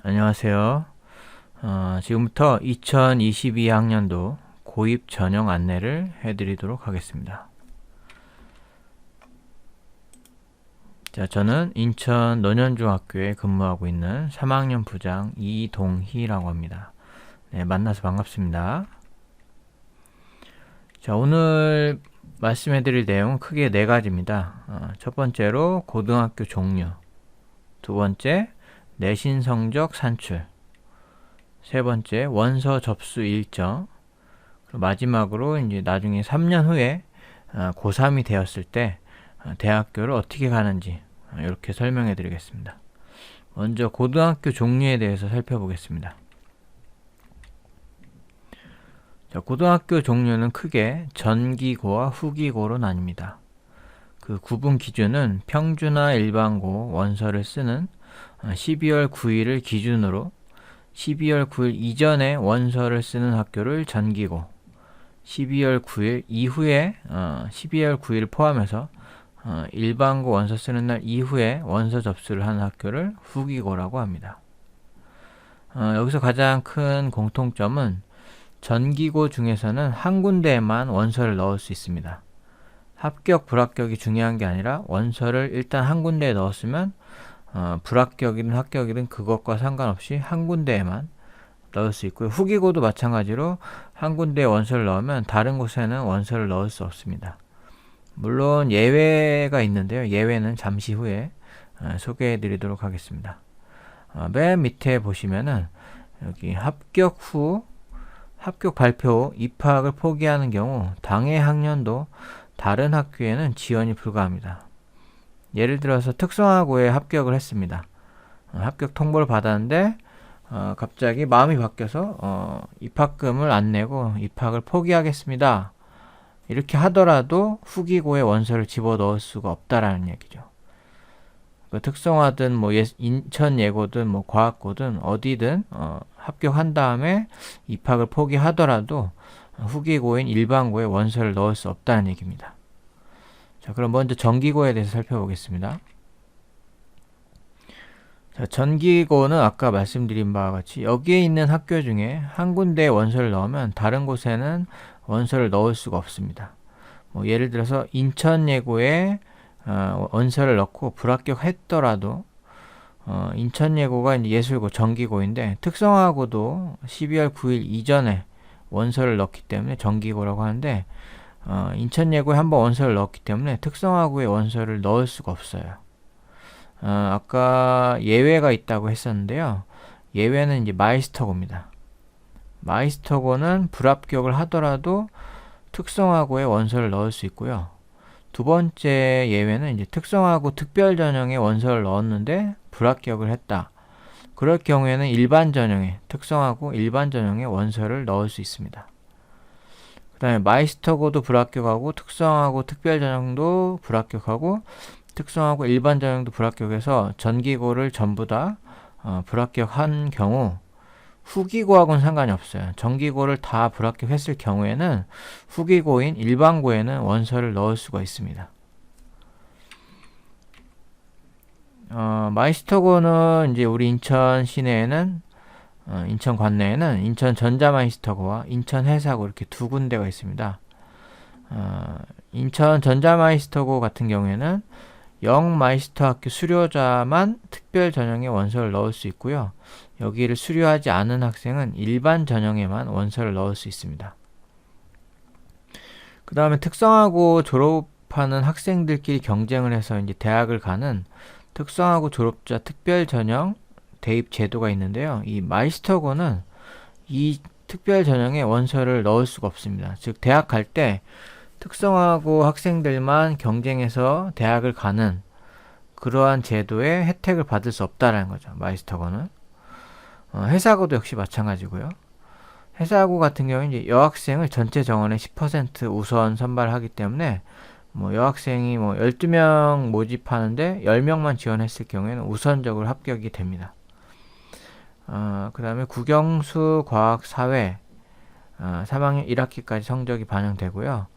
안녕하세요. 지금부터 2022학년도 고입 전형 안내를 해드리도록 하겠습니다. 자, 저는 인천 논현중학교에 근무하고 있는 3학년 부장 이동희라고 합니다. 네, 만나서 반갑습니다. 자, 오늘 말씀해드릴 내용은 크게 네 가지입니다. 첫 번째로 고등학교 종료, 두 번째 내신 성적 산출, 세 번째 원서 접수 일정, 그리고 마지막으로 이제 나중에 3년 후에 고3이 되었을 때 대학교를 어떻게 가는지 이렇게 설명해 드리겠습니다. 먼저 고등학교 종류에 대해서 살펴보겠습니다. 자, 고등학교 종류는 크게 전기고와 후기고로 나뉩니다. 그 구분 기준은 평준화 일반고 원서를 쓰는 12월 9일을 기준으로 12월 9일 이전에 원서를 쓰는 학교를 전기고, 12월 9일 이후에 12월 9일 포함해서 일반고 원서 쓰는 날 이후에 원서 접수를 하는 학교를 후기고라고 합니다. 여기서 가장 큰 공통점은 전기고 중에서는 한 군데에만 원서를 넣을 수 있습니다. 합격, 불합격이 중요한 게 아니라 원서를 일단 한 군데에 넣었으면 불합격이든 합격이든 그것과 상관없이 한 군데에만 넣을 수 있고요. 후기고도 마찬가지로 한 군데에 원서를 넣으면 다른 곳에는 원서를 넣을 수 없습니다. 물론 예외가 있는데요. 예외는 잠시 후에 소개해 드리도록 하겠습니다. 맨 밑에 보시면은 여기 합격 후 합격 발표 후 입학을 포기하는 경우 당해 학년도 다른 학교에는 지원이 불가합니다. 예를 들어서 특성화고에 합격을 했습니다. 합격 통보를 받았는데 갑자기 마음이 바뀌어서 입학금을 안 내고 입학을 포기하겠습니다. 이렇게 하더라도 후기고에 원서를 집어넣을 수가 없다라는 얘기죠. 그 특성화든 뭐 인천 예고든 뭐 과학고든 어디든 합격한 다음에 입학을 포기하더라도 후기고인 일반고에 원서를 넣을 수 없다는 얘기입니다. 자, 그럼 먼저 전기고에 대해서 살펴보겠습니다. 자, 전기고는 아까 말씀드린 바와 같이 여기에 있는 학교 중에 한 군데에 원서를 넣으면 다른 곳에는 원서를 넣을 수가 없습니다. 뭐 예를 들어서 인천 예고에 원서를 넣고 불합격했더라도 인천 예고가 이제 예술고 전기고인데 특성화고도 12월 9일 이전에 원서를 넣기 때문에 전기고라고 하는데 인천 예고에 한번 원서를 넣었기 때문에 특성화고에 원서를 넣을 수가 없어요. 아까 예외가 있다고 했었는데요. 예외는 이제 마이스터고입니다. 마이스터고는 불합격을 하더라도 특성화고에 원서를 넣을 수 있고요. 두 번째 예외는 이제 특성화고 특별전형에 원서를 넣었는데 불합격을 했다. 그럴 경우에는 일반 전형에, 특성화고 일반 전형에 원서를 넣을 수 있습니다. 그 다음에 마이스터고도 불합격하고 특성화고 특별전형도 불합격하고 특성화고 일반 전형도 불합격해서 전기고를 전부 다 불합격한 경우 후기고하고는 상관이 없어요. 전기고를 다 불합격했을 경우에는 후기고인 일반고에는 원서를 넣을 수가 있습니다. 마이스터고는 이제 우리 인천 시내에는 인천 관내에는 인천 전자마이스터고와 인천 해사고 이렇게 두 군데가 있습니다. 인천 전자마이스터고 같은 경우에는 영마이스터 학교 수료자만 특별 전형에 원서를 넣을 수 있고요. 여기를 수료하지 않은 학생은 일반 전형에만 원서를 넣을 수 있습니다. 그 다음에 특성화고 졸업하는 학생들끼리 경쟁을 해서 이제 대학을 가는 특성화고 졸업자 특별 전형 대입 제도가 있는데요. 이 마이스터고는 이 특별 전형에 원서를 넣을 수가 없습니다. 즉 대학 갈 때 특성화고 학생들만 경쟁해서 대학을 가는 그러한 제도의 혜택을 받을 수 없다라는 거죠. 마이스터고는. 해사고도 역시 마찬가지고요. 해사고 같은 경우는 이제 여학생을 전체 정원의 10% 우선 선발하기 때문에 뭐 여학생이 뭐 12명 모집하는데 10명만 지원했을 경우에는 우선적으로 합격이 됩니다. 그 다음에 국영수 과학 사회 3학년 1학기까지 성적이 반영되고요.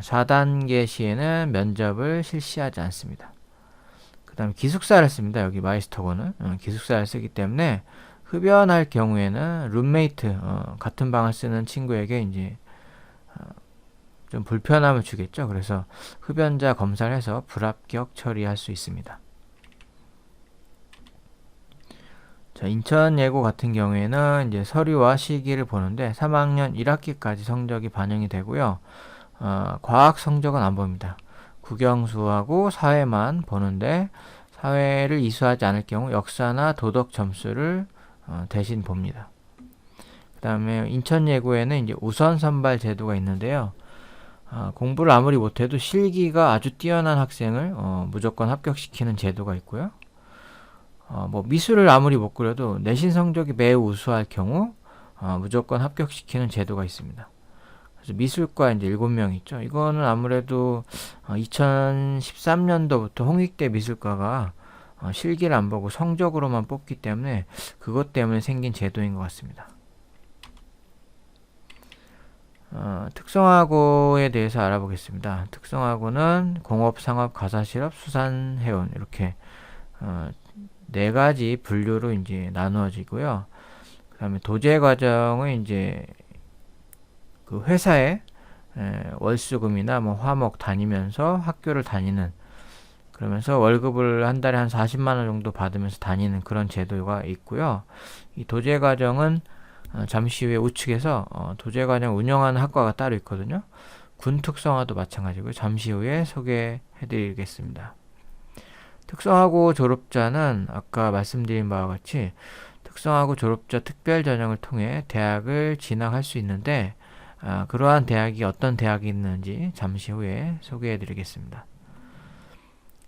4단계 시에는 면접을 실시하지 않습니다. 그 다음에 기숙사를 씁니다. 여기 마이스터고는 기숙사를 쓰기 때문에 흡연할 경우에는 룸메이트, 같은 방을 쓰는 친구에게 이제 좀 불편함을 주겠죠. 그래서 흡연자 검사를 해서 불합격 처리할 수 있습니다. 자, 인천예고 같은 경우에는 이제 서류와 실기를 보는데 3학년 1학기까지 성적이 반영이 되고요. 과학 성적은 안 봅니다. 국영수하고 사회만 보는데 사회를 이수하지 않을 경우 역사나 도덕 점수를 대신 봅니다. 그 다음에 인천예고에는 이제 우선 선발 제도가 있는데요. 공부를 아무리 못해도 실기가 아주 뛰어난 학생을 무조건 합격시키는 제도가 있고요. 뭐 미술을 아무리 못 그려도 내신 성적이 매우 우수할 경우 무조건 합격시키는 제도가 있습니다. 그래서 미술과 이제 7명 있죠. 이거는 아무래도 2013년도부터 홍익대 미술과가 실기를 안 보고 성적으로만 뽑기 때문에 그것 때문에 생긴 제도인 것 같습니다. 특성화고에 대해서 알아보겠습니다. 특성화고는 공업, 상업, 가사실업, 수산해운 이렇게 4가지 분류로 이제 나누어지고요. 그 다음에 도제 과정은 이제 그 회사에 월수금이나 뭐 화목 다니면서 학교를 다니는, 그러면서 월급을 한 달에 한 40만 원 정도 받으면서 다니는 그런 제도가 있고요. 이 도제 과정은 잠시 후에 우측에서 도제 과정 운영하는 학과가 따로 있거든요. 군 특성화도 마찬가지고요. 잠시 후에 소개해 드리겠습니다. 특성화고 졸업자는 아까 말씀드린 바와 같이 특성화고 졸업자 특별 전형을 통해 대학을 진학할 수 있는데 그러한 대학이 어떤 대학이 있는지 잠시 후에 소개해 드리겠습니다.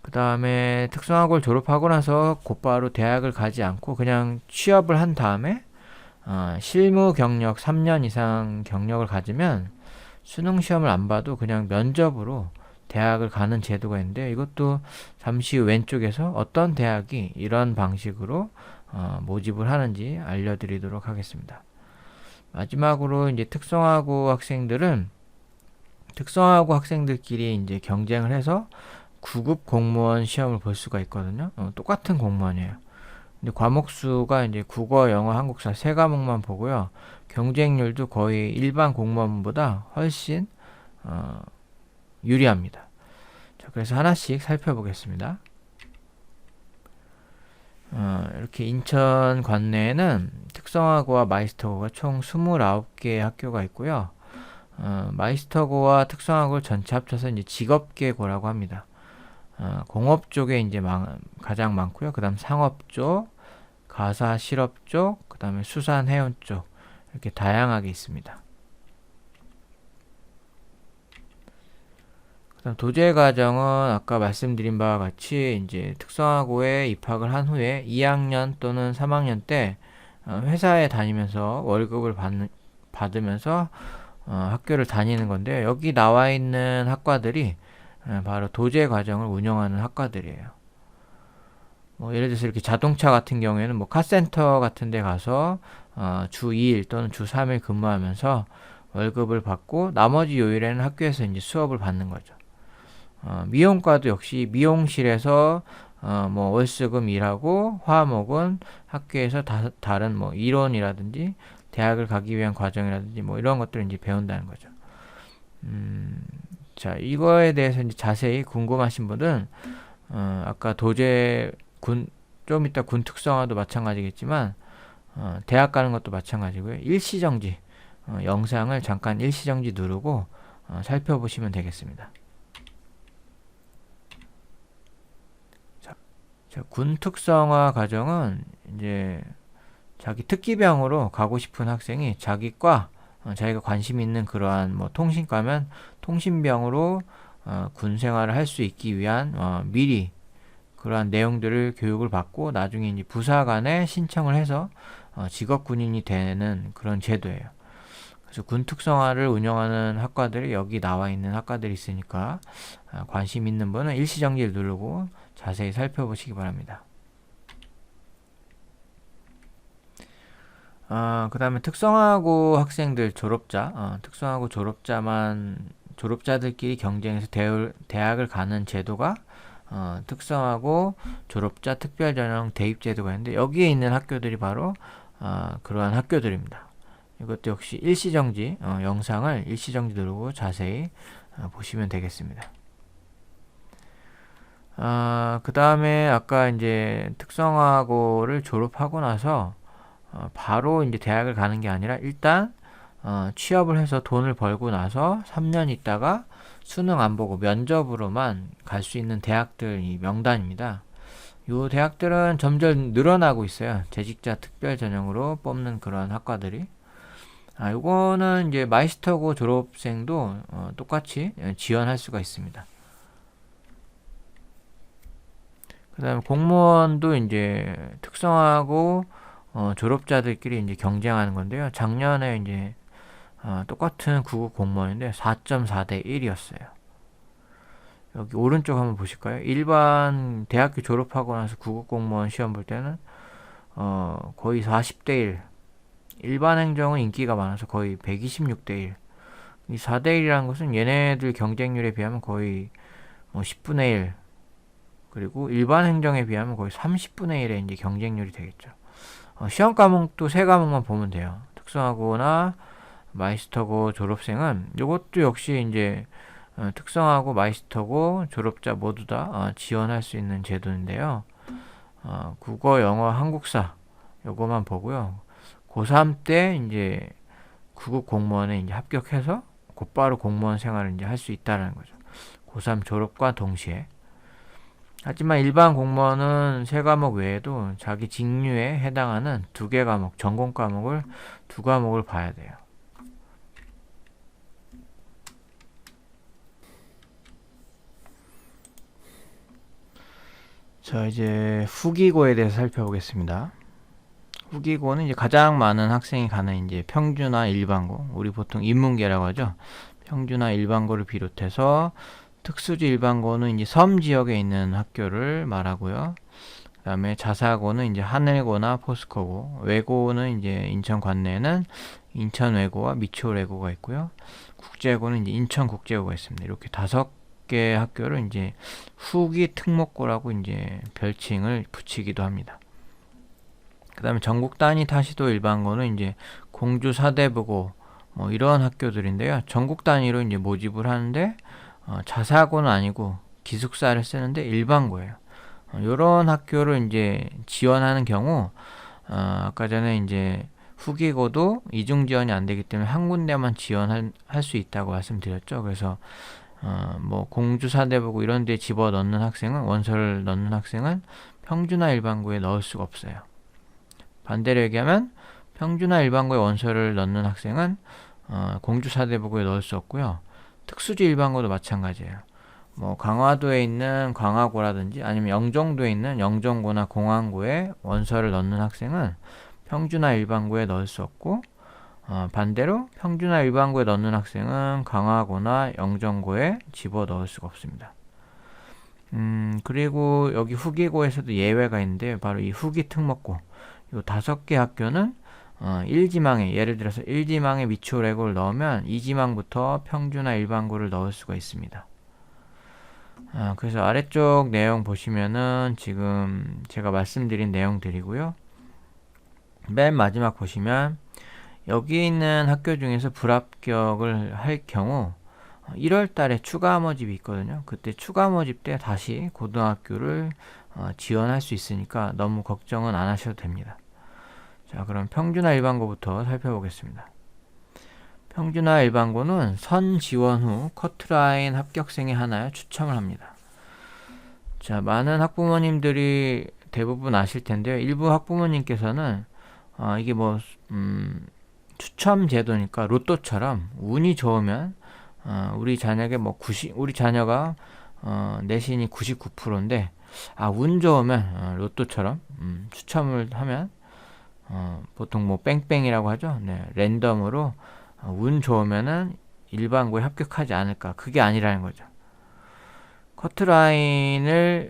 그 다음에 특성화고를 졸업하고 나서 곧바로 대학을 가지 않고 그냥 취업을 한 다음에 실무 경력 3년 이상 경력을 가지면 수능 시험을 안 봐도 그냥 면접으로 대학을 가는 제도가 있는데, 이것도 잠시 후 왼쪽에서 어떤 대학이 이런 방식으로 모집을 하는지 알려드리도록 하겠습니다. 마지막으로 이제 특성화고 학생들끼리 이제 경쟁을 해서 9급 공무원 시험을 볼 수가 있거든요. 똑같은 공무원이에요. 근데 과목 수가 이제 국어, 영어, 한국사 3과목만 보고요. 경쟁률도 거의 일반 공무원보다 훨씬 유리합니다. 자, 그래서 하나씩 살펴보겠습니다. 이렇게 인천 관내에는 특성화고와 마이스터고가 총 29개의 학교가 있고요. 마이스터고와 특성화고를 전체 합쳐서 이제 직업계고라고 합니다. 공업 쪽에 이제 가장 많고요. 그 다음 상업 쪽, 가사 실업 쪽, 그 다음에 수산 해운 쪽, 이렇게 다양하게 있습니다. 그다음 도제 과정은 아까 말씀드린 바와 같이 이제 특성화고에 입학을 한 후에 2학년 또는 3학년 때 회사에 다니면서 월급을 받으면서 학교를 다니는 건데, 여기 나와 있는 학과들이 바로 도제 과정을 운영하는 학과들이에요. 뭐 예를 들어서 이렇게 자동차 같은 경우에는 뭐 카센터 같은 데 가서 주 2일 또는 주 3일 근무하면서 월급을 받고 나머지 요일에는 학교에서 이제 수업을 받는 거죠. 미용과도 역시 미용실에서 뭐 월수금 일하고 화목은 학교에서 다른 뭐 이론이라든지 대학을 가기 위한 과정이라든지 뭐 이런 것들을 이제 배운다는 거죠. 자, 이거에 대해서 이제 자세히 궁금하신 분은 아까 좀 이따 군 특성화도 마찬가지겠지만 대학 가는 것도 마찬가지고요. 일시정지 영상을 잠깐 일시정지 누르고 살펴보시면 되겠습니다. 자, 군 특성화 과정은 이제 자기 특기병으로 가고 싶은 학생이 자기가 관심 있는 그러한 뭐 통신과면 통신병으로 군 생활을 할 수 있기 위한 미리 그러한 내용들을 교육을 받고 나중에 이제 부사관에 신청을 해서 직업 군인이 되는 그런 제도예요. 그래서 군 특성화를 운영하는 학과들이 여기 나와 있는 학과들이 있으니까 관심 있는 분은 일시정지를 누르고 자세히 살펴보시기 바랍니다. 그 다음에 특성화고 학생들 특성화고 졸업자들끼리 경쟁해서 대학을 가는 제도가 특성화고 졸업자 특별전형 대입제도가 있는데 여기에 있는 학교들이 바로 그러한 학교들입니다. 이것도 역시 일시정지 영상을 일시정지 누르고 자세히 보시면 되겠습니다. 그 다음에 아까 이제 특성화고를 졸업하고 나서 바로 이제 대학을 가는 게 아니라 일단 취업을 해서 돈을 벌고 나서 3년 있다가 수능 안 보고 면접으로만 갈 수 있는 대학들 이 명단입니다. 이 대학들은 점점 늘어나고 있어요. 재직자 특별 전형으로 뽑는 그런 학과들이. 요거는 이제 마이스터고 졸업생도 똑같이 지원할 수가 있습니다. 그 다음에 공무원도 이제 특성화고 졸업자들끼리 이제 경쟁하는 건데요. 작년에 이제 똑같은 구급 공무원인데 4.4대 1이었어요. 여기 오른쪽 한번 보실까요? 일반 대학교 졸업하고 나서 구급 공무원 시험 볼 때는 거의 40대 1. 일반 행정은 인기가 많아서 거의 126대 1. 이 4대 1이라는 것은 얘네들 경쟁률에 비하면 거의 10분의 1. 그리고 일반 행정에 비하면 거의 30분의 1의 이제 경쟁률이 되겠죠. 시험 과목도 세 과목만 보면 돼요. 특성화고나 마이스터고 졸업생은 이것도 역시 이제 특성화고 마이스터고 졸업자 모두 다 지원할 수 있는 제도인데요. 국어, 영어, 한국사 요거만 보고요. 고3 때 이제 구급 공무원에 이제 합격해서 곧바로 공무원 생활을 이제 할 수 있다라는 거죠. 고3 졸업과 동시에. 하지만 일반 공무원은 세 과목 외에도 자기 직류에 해당하는 2개 과목, 전공 과목을 2과목을 봐야 돼요. 자, 이제 후기고에 대해서 살펴보겠습니다. 후기고는 이제 가장 많은 학생이 가는 이제 평준화 일반고, 우리 보통 인문계라고 하죠. 평준화 일반고를 비롯해서 특수지 일반고는 이제 섬 지역에 있는 학교를 말하고요. 그 다음에 자사고는 이제 하늘고나 포스코고, 외고는 이제 인천 관내에는 인천외고와 미추홀외고가 있고요. 국제고는 이제 인천국제고가 있습니다. 이렇게 5개 학교를 이제 후기 특목고라고 이제 별칭을 붙이기도 합니다. 그 다음에 전국 단위 타시도 일반고는 이제 공주 사대부고 뭐 이런 학교들인데요. 전국 단위로 이제 모집을 하는데 자사고는 아니고 기숙사를 쓰는데 일반고예요. 이런 학교를 이제 지원하는 경우 아까 전에 이제 후기고도 이중 지원이 안 되기 때문에 한 군데만 지원할 수 있다고 말씀드렸죠. 그래서 뭐 공주 사대부고 이런 데 집어 넣는 학생은 원서를 넣는 학생은 평준화 일반고에 넣을 수가 없어요. 반대로 얘기하면 평준화 일반고에 원서를 넣는 학생은 공주 사대부고에 넣을 수 없고요. 특수지 일반고도 마찬가지예요. 뭐 강화도에 있는 강화고라든지 아니면 영종도에 있는 영종고나 공항고에 원서를 넣는 학생은 평준화 일반고에 넣을 수 없고 반대로 평준화 일반고에 넣는 학생은 강화고나 영종고에 집어 넣을 수가 없습니다. 그리고 여기 후기고에서도 예외가 있는데 바로 이 후기 특목고 요 5개 학교는 1지망에 예를 들어서 1지망에 미추홀외고를 넣으면 2지망부터 평준화 일반고를 넣을 수가 있습니다. 그래서 아래쪽 내용 보시면은 지금 제가 말씀드린 내용들이고요. 맨 마지막 보시면 여기 있는 학교 중에서 불합격을 할 경우 1월 달에 추가 모집이 있거든요. 그때 추가 모집 때 다시 고등학교를 지원할 수 있으니까 너무 걱정은 안 하셔도 됩니다. 자, 그럼 평준화 일반고부터 살펴보겠습니다. 평준화 일반고는 선 지원 후 커트라인 합격생에 하나에 추첨을 합니다. 자, 많은 학부모님들이 대부분 아실 텐데요. 일부 학부모님께서는 이게 뭐 추첨 제도니까 로또처럼 운이 좋으면 우리 자녀가 우리 자녀가 내신이 99%인데 운 좋으면 로또처럼 추첨을 하면 보통 뭐 뺑뺑이라고 하죠. 네, 랜덤으로 운 좋으면은 일반고에 합격하지 않을까. 그게 아니라는 거죠. 커트라인이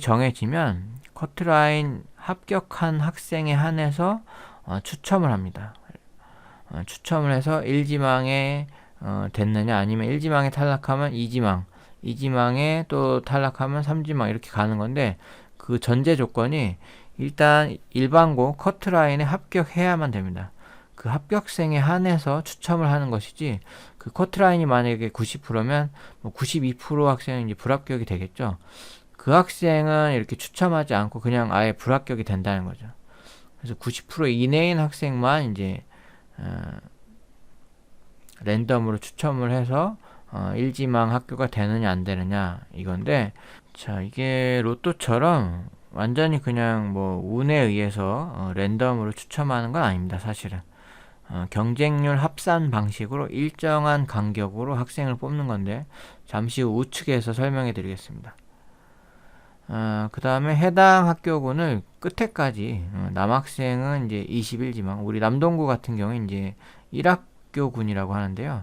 정해지면 커트라인 합격한 학생에 한해서 추첨을 합니다. 추첨을 해서 1지망에 됐느냐 아니면 1지망에 탈락하면 2지망 2지망에 또 탈락하면 3지망 이렇게 가는 건데, 그 전제 조건이 일단 일반고 커트라인에 합격해야만 됩니다. 그 합격생에 한해서 추첨을 하는 것이지, 그 커트라인이 만약에 90%면 뭐 92% 학생은 이제 불합격이 되겠죠. 그 학생은 이렇게 추첨하지 않고 그냥 아예 불합격이 된다는 거죠. 그래서 90% 이내인 학생만 이제 랜덤으로 추첨을 해서 1지망 학교가 되느냐 안 되느냐 이건데, 자, 이게 로또처럼 완전히 그냥 뭐 운에 의해서 랜덤으로 추첨하는 건 아닙니다. 사실은 경쟁률 합산 방식으로 일정한 간격으로 학생을 뽑는 건데, 잠시 후 우측에서 설명해 드리겠습니다. 그 다음에 해당 학교군을 끝에까지, 남학생은 이제 21지망, 우리 남동구 같은 경우에 이제 1학교군이라고 하는데요.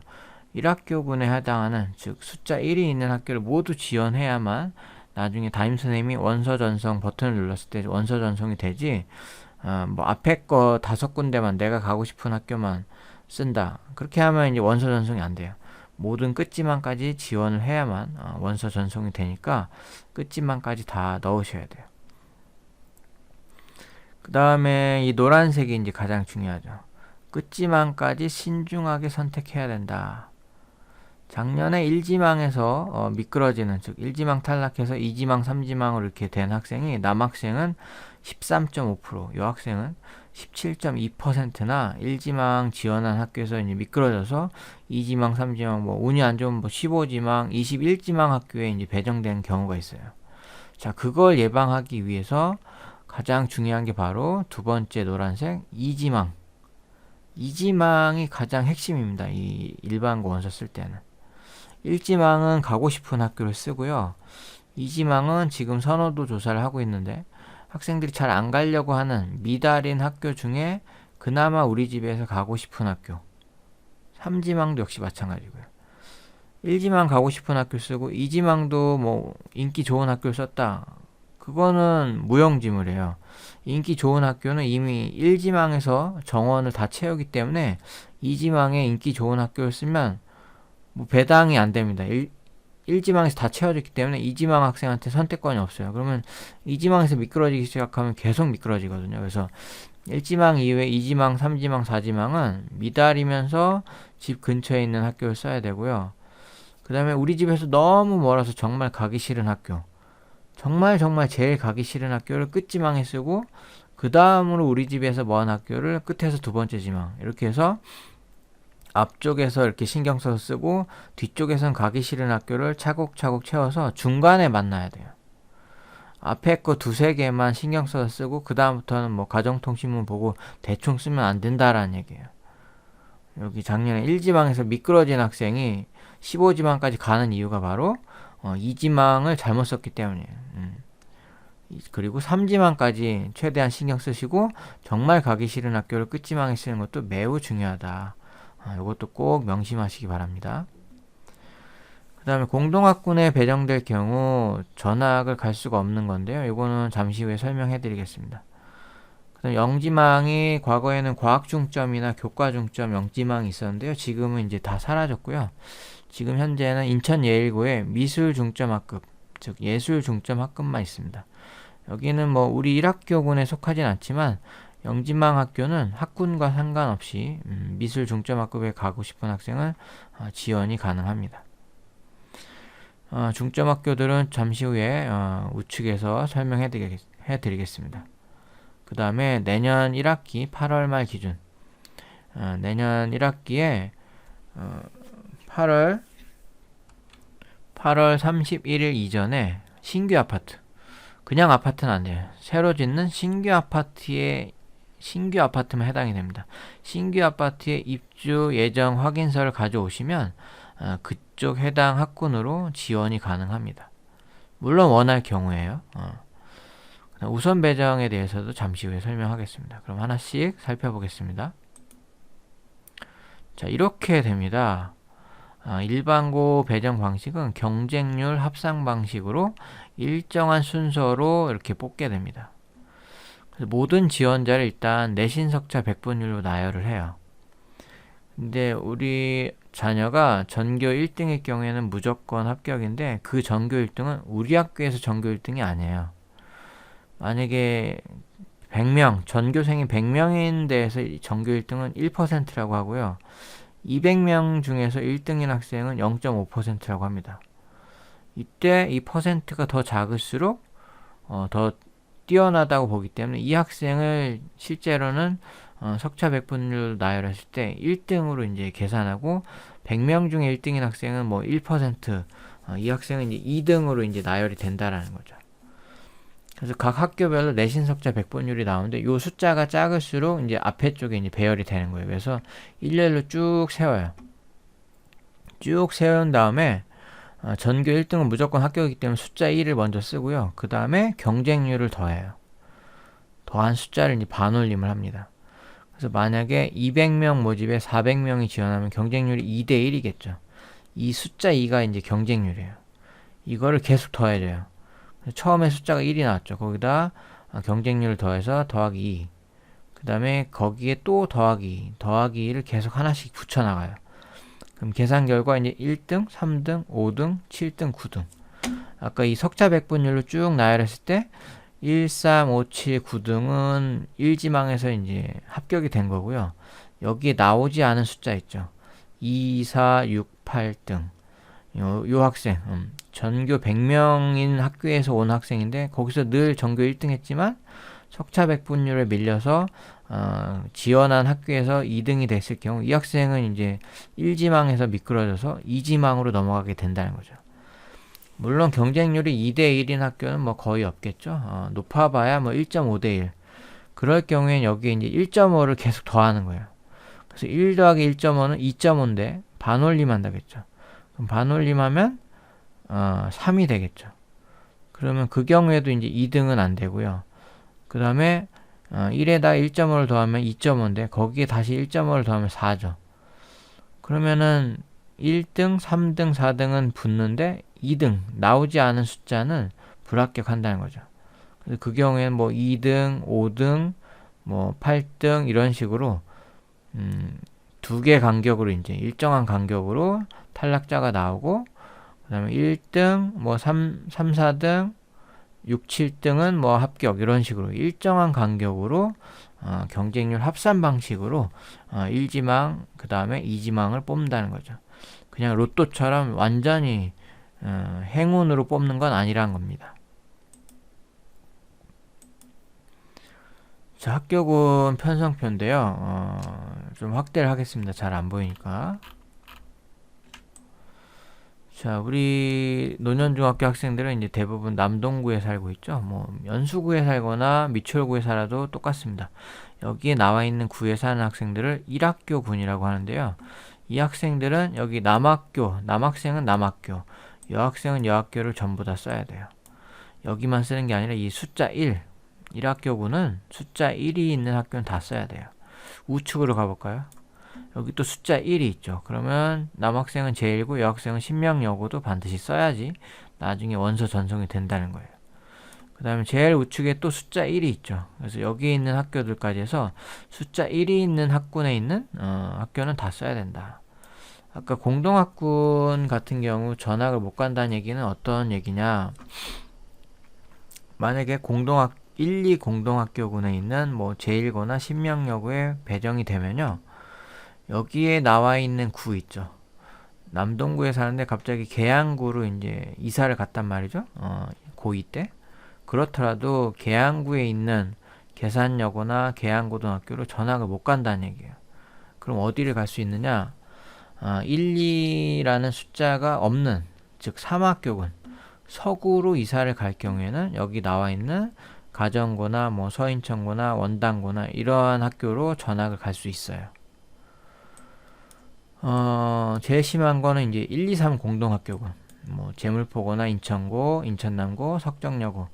1학교군에 해당하는, 즉 숫자 1이 있는 학교를 모두 지원해야만 나중에 담임선생님이 원서 전송 버튼을 눌렀을 때 원서 전송이 되지, 뭐 앞에 거 5군데만 내가 가고 싶은 학교만 쓴다, 그렇게 하면 이제 원서 전송이 안 돼요. 모든 끝지망까지 지원을 해야만 원서 전송이 되니까 끝지망까지 다 넣으셔야 돼요. 그 다음에 이 노란색이 이제 가장 중요하죠. 끝지망까지 신중하게 선택해야 된다. 작년에 1지망에서 미끄러지는, 즉 1지망 탈락해서 2지망 3지망으로 이렇게 된 학생이, 남학생은 13.5%, 여학생은 17.2%나 1지망 지원한 학교에서 이제 미끄러져서 2지망 3지망, 뭐 운이 안 좋으면 뭐 15지망 21지망 학교에 이제 배정된 경우가 있어요. 자, 그걸 예방하기 위해서 가장 중요한 게 바로 두 번째 노란색 2지망. 2지망이 가장 핵심입니다. 이 일반고 원서 쓸 때는. 1지망은 가고 싶은 학교를 쓰고요. 2지망은 지금 선호도 조사를 하고 있는데, 학생들이 잘 안 가려고 하는 미달인 학교 중에 그나마 우리 집에서 가고 싶은 학교. 3지망도 역시 마찬가지고요. 1지망 가고 싶은 학교 쓰고 2지망도 뭐 인기 좋은 학교를 썼다, 그거는 무용지물이에요. 인기 좋은 학교는 이미 1지망에서 정원을 다 채우기 때문에 2지망에 인기 좋은 학교를 쓰면 뭐 배당이 안 됩니다. 1지망에서 다 채워졌기 때문에 2지망 학생한테 선택권이 없어요. 그러면 2지망에서 미끄러지기 시작하면 계속 미끄러지거든요. 그래서 1지망 이후에 2지망, 3지망, 4지망은 미달이면서 집 근처에 있는 학교를 써야 되고요. 그 다음에 우리 집에서 너무 멀어서 정말 가기 싫은 학교, 정말 제일 가기 싫은 학교를 끝지망에 쓰고, 그 다음으로 우리 집에서 먼 학교를 끝에서 두 번째 지망, 이렇게 해서 앞쪽에서 이렇게 신경 써서 쓰고, 뒤쪽에선 가기 싫은 학교를 차곡차곡 채워서 중간에 만나야 돼요. 앞에 거 두세 개만 신경 써서 쓰고 그 다음부터는 뭐 가정통신문 보고 대충 쓰면 안 된다라는 얘기예요. 여기 작년에 1지망에서 미끄러진 학생이 15지망까지 가는 이유가 바로 2지망을 잘못 썼기 때문이에요. 그리고 3지망까지 최대한 신경 쓰시고, 정말 가기 싫은 학교를 끝지망에 쓰는 것도 매우 중요하다. 이것도 꼭 명심하시기 바랍니다. 그 다음에 공동학군에 배정될 경우 전학을 갈 수가 없는 건데요. 이거는 잠시 후에 설명해 드리겠습니다. 그 다음 영지망이 과거에는 과학중점이나 교과중점 영지망이 있었는데요. 지금은 이제 다 사라졌고요. 지금 현재는 인천예일고에 미술중점학급, 즉 예술중점학급만 있습니다. 여기는 뭐 우리 1학교군에 속하진 않지만 영지망 학교는 학군과 상관없이 미술중점학급에 가고 싶은 학생은 지원이 가능합니다. 중점학교들은 잠시 후에 우측에서 설명해 드리겠습니다. 그 다음에 내년 1학기 8월 말 기준, 내년 1학기에 8월 31일 이전에 신규 아파트, 그냥 아파트는 안 돼요. 새로 짓는 신규 아파트만 해당이 됩니다. 신규 아파트에 입주 예정 확인서를 가져오시면 그쪽 해당 학군으로 지원이 가능합니다. 물론 원할 경우에요. 우선 배정에 대해서도 잠시 후에 설명하겠습니다. 그럼 하나씩 살펴보겠습니다. 자, 이렇게 됩니다. 일반고 배정 방식은 경쟁률 합상 방식으로 일정한 순서로 이렇게 뽑게 됩니다. 그래서 모든 지원자를 일단 내신 석차 100분율로 나열을 해요. 근데 우리 자녀가 전교 1등일 경우에는 무조건 합격인데 그 전교 1등은 우리 학교에서 전교 1등이 아니에요. 만약에 100명, 전교생이 100명인 데에서 전교 1등은 1%라고 하고요. 200명 중에서 1등인 학생은 0.5%라고 합니다. 이때 이 퍼센트가 더 작을수록 더 뛰어나다고 보기 때문에 이 학생을 실제로는 석차 백분율 나열했을 때 1등으로 이제 계산하고 100명 중에 1등인 학생은 뭐 1%, 이 학생은 이제 2등으로 이제 나열이 된다라는 거죠. 그래서 각 학교별로 내신 석차 백분율이 나오는데 이 숫자가 작을수록 이제 앞에 쪽에 이제 배열이 되는 거예요. 그래서 일렬로 쭉 세워요. 쭉 세운 다음에 전교 1등은 무조건 합격이기 때문에 숫자 1을 먼저 쓰고요. 그 다음에 경쟁률을 더해요. 더한 숫자를 이제 반올림을 합니다. 그래서 만약에 200명 모집에 400명이 지원하면 경쟁률이 2대 1이겠죠. 이 숫자 2가 이제 경쟁률이에요. 이거를 계속 더해줘요. 처음에 숫자가 1이 나왔죠. 거기다 경쟁률을 더해서 더하기 2. 그 다음에 거기에 또 더하기 2를 계속 하나씩 붙여나가요. 그럼 계산 결과 이제 1등, 3등, 5등, 7등, 9등. 아까 이 석차 백분율로 쭉 나열했을 때 1, 3, 5, 7, 9등은 1지망에서 이제 합격이 된 거고요. 여기에 나오지 않은 숫자 있죠. 2, 4, 6, 8등. 요 학생, 전교 100명인 학교에서 온 학생인데 거기서 늘 전교 1등 했지만 석차 백분율에 밀려서 지원한 학교에서 2등이 됐을 경우 이 학생은 이제 1지망에서 미끄러져서 2지망으로 넘어가게 된다는 거죠. 물론 경쟁률이 2대 1인 학교는 뭐 거의 없겠죠. 높아봐야 뭐 1.5대 1. 그럴 경우엔 여기에 이제 1.5를 계속 더하는 거예요. 그래서 1 더하기 1.5는 2.5인데 반올림한다겠죠. 그럼 반올림하면 3이 되겠죠. 그러면 그 경우에도 이제 2등은 안 되고요. 그 다음에 1에다 1.5를 더하면 2.5인데 거기에 다시 1.5를 더하면 4죠. 그러면은 1등, 3등, 4등은 붙는데 2등 나오지 않은 숫자는 불합격한다는 거죠. 그래서 그 경우에는 뭐 2등, 5등, 뭐 8등 이런 식으로 두 개 간격으로 이제 일정한 간격으로 탈락자가 나오고 그 다음에 1등, 뭐 3, 4등, 6, 7등은 뭐 합격 이런 식으로 일정한 간격으로 경쟁률 합산 방식으로 1지망 그 다음에 2지망을 뽑는다는 거죠. 그냥 로또처럼 완전히 행운으로 뽑는 건 아니란 겁니다. 자, 합격은 편성표인데요. 좀 확대를 하겠습니다. 잘 안 보이니까. 자, 우리 노년중학교 학생들은 이제 대부분 남동구에 살고 있죠. 뭐 연수구에 살거나 미추홀구에 살아도 똑같습니다. 여기에 나와 있는 구에 사는 학생들을 1학교군이라고 하는데요. 이 학생들은 여기 남학교, 남학생은 남학교, 여학생은 여학교를 전부 다 써야 돼요. 여기만 쓰는 게 아니라 이 숫자 1, 1학교군은 숫자 1이 있는 학교는 다 써야 돼요. 우측으로 가볼까요? 여기 또 숫자 1이 있죠. 그러면 남학생은 제1고 여학생은 신명여고도 반드시 써야지 나중에 원서 전송이 된다는 거예요. 그 다음에 제일 우측에 또 숫자 1이 있죠. 그래서 여기 있는 학교들까지 해서 숫자 1이 있는 학군에 있는 학교는 다 써야 된다. 아까 공동학군 같은 경우 전학을 못 간다는 얘기는 어떤 얘기냐. 만약에 1, 2 공동학교군에 있는 뭐 제1고나 신명여고에 배정이 되면요. 여기에 나와 있는 구 있죠. 남동구에 사는데 갑자기 계양구로 이제 이사를 갔단 말이죠. 고2 때. 그렇더라도 계양구에 있는 계산여고나 계양고등학교로 전학을 못 간다는 얘기예요. 그럼 어디를 갈 수 있느냐? 1, 2라는 숫자가 없는, 즉 3학교군. 서구로 이사를 갈 경우에는 여기 나와 있는 가정고나 뭐 서인천고나 원당고나 이러한 학교로 전학을 갈 수 있어요. 제일 심한 거는 이제 1, 2, 3 공동학교군. 뭐 제물포고나 인천고, 인천남고, 석정여고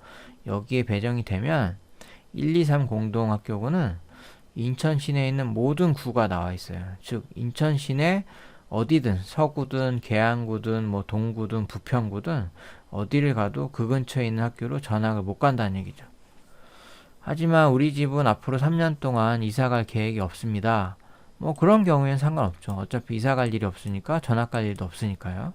여기에 배정이 되면 1, 2, 3 공동학교군은 인천 시내에 있는 모든 구가 나와 있어요. 즉 인천 시내 어디든 서구든 계양구든 뭐 동구든 부평구든 어디를 가도 그 근처에 있는 학교로 전학을 못 간다는 얘기죠. 하지만 우리 집은 앞으로 3년 동안 이사 갈 계획이 없습니다. 뭐 그런 경우에는 상관없죠. 어차피 이사 갈 일이 없으니까, 전학 갈 일도 없으니까요.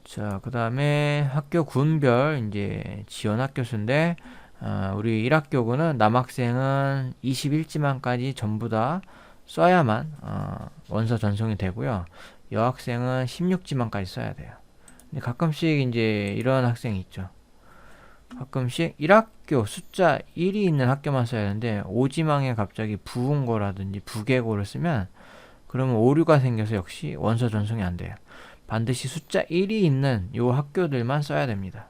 자, 그 다음에 학교 군별 이제 지원 학교 수인데, 우리 1학교군은 남학생은 21지망까지 전부 다 써야만 원서 전송이 되고요. 여학생은 16지망까지 써야 돼요. 근데 가끔씩 이제 이런 학생이 있죠. 가끔씩 1학교 숫자 1이 있는 학교만 써야 되는데 5지망에 갑자기 부흥고라든지 부계고를 쓰면 그러면 오류가 생겨서 역시 원서 전송이 안 돼요. 반드시 숫자 1이 있는 요 학교들만 써야 됩니다.